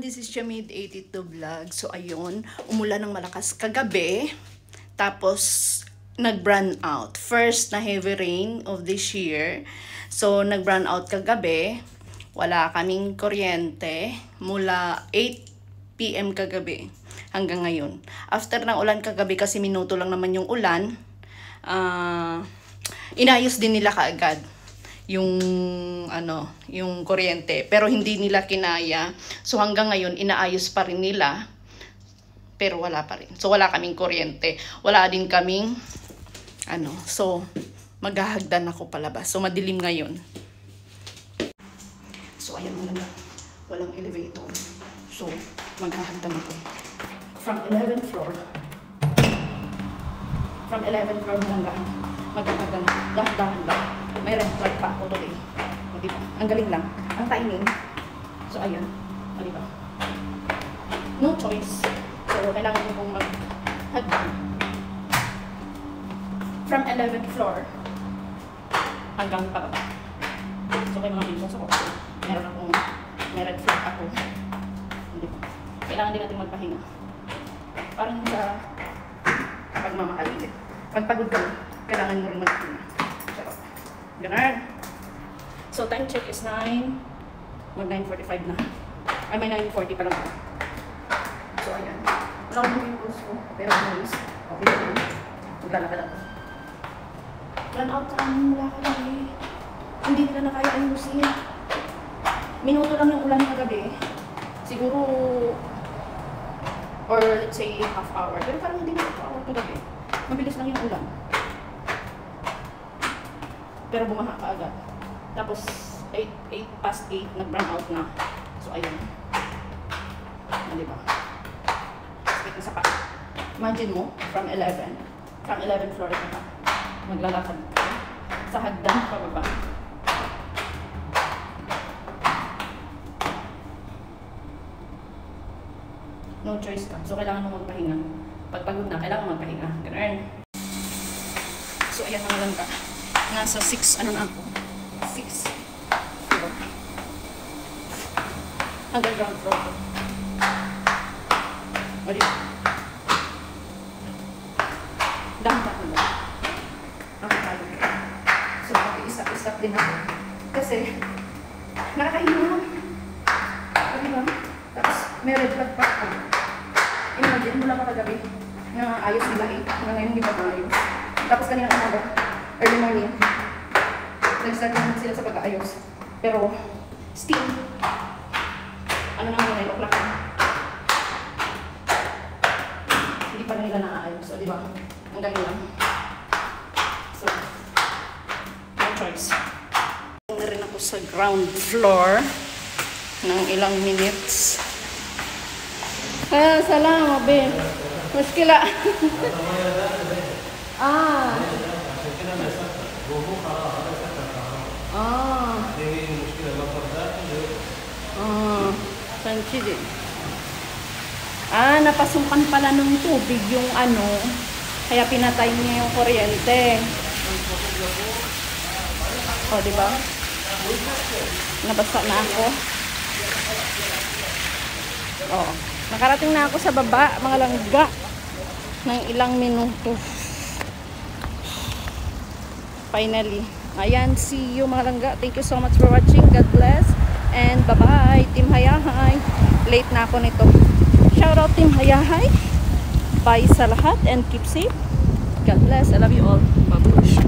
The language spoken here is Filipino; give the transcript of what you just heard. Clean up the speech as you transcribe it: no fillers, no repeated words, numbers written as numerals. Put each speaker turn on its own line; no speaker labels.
this is Chamid 82 Vlog. So ayun, umulan ng malakas kagabi. Tapos nag-brown out. First na heavy rain of this year. So nag-brown out kagabi. Wala kaming kuryente mula 8 PM kagabi hanggang ngayon. After ng ulan kagabi, kasi minuto lang naman yung ulan, inayos din nila kaagad yung yung kuryente, pero hindi nila kinaya. So hanggang ngayon inaayos pa rin nila, pero wala pa rin. So wala kaming kuryente, wala din kaming so maghahagdan ako palabas. So madilim ngayon. So ayan, walang elevator. So maghahagdan ako from 11th floor. From 11th floor hanggang maghahagdan ako. Dahan-dahan lang. May red flag pa ako today. O, diba? Ang galing lang. Ang timing. So, ayan. O, diba? No choice. So, kailangan ko pong maghagdan. From 11th floor hanggang pababa. So, may mga pinsos ako. May red flag ako. O, diba? Kailangan din natin magpahinga. Parang sa pagmamahal din. Pag pagod ka, kailangan mo rin magpahinga. Ganun. So, time check is 9. Mag 9:45 na. Ay, may 9:40 pa lang ako. So, ayan. Wala akong pimples ko. Pero noise. Okay na. Maglalakad ako. Run out sa amin mula kagabi. Hindi nila na kaya ayusin. Minuto lang yung ulan kagabi. Siguro, or let's say half hour. Pero parang hindi na half hour kagabi. Mabilis lang yung ulan. Pero bumaha ka agad. Tapos, 8 past 8, nag-brown out na. So, ayun. Diba? Sakit na sa pa. Imagine mo, from 11 floor ka pa. Maglalakad ka sa hagdan pababa. No choice ka. So, kailangan mo magpahinga. Pag pagod na, kailangan magpahinga. Ganun. So, ayan na lang ka. Nasa 6, na ako? 6 floor. Hanggang ground floor. O, diba? Dami pa lang. Nakakalo. So, isa-isa din ako. Kasi, nakakahinom. O, diba? Tapos, may red flag pa ako. Imagine mo lang kagabi na ayos nila ngayon hindi pa maayos. Tapos kanina umaga, early morning, nag-start naman sila sa pag-aayos. Pero, still, naman 9 o'clock na. Hindi pa nila naaayos. O, diba? Ang galing lang. So, no choice. Na rin ako sa ground floor ng ilang minutes. Salamat, Ben. Muskila. Sanchi din. Napasukan pala ng tubig yung kaya pinatay niya yung kuryente. O, diba? Nabasa na ako. O, nakarating na ako sa baba, mga langga, ng ilang minuto. Finally. Ayan, see you mga langga. Thank you so much for watching. God bless. And bye-bye, Team Hayahay. Late na ako nito. Shout out Team Hayahay. Bye sa lahat and keep safe. God bless. I love you all. Babush.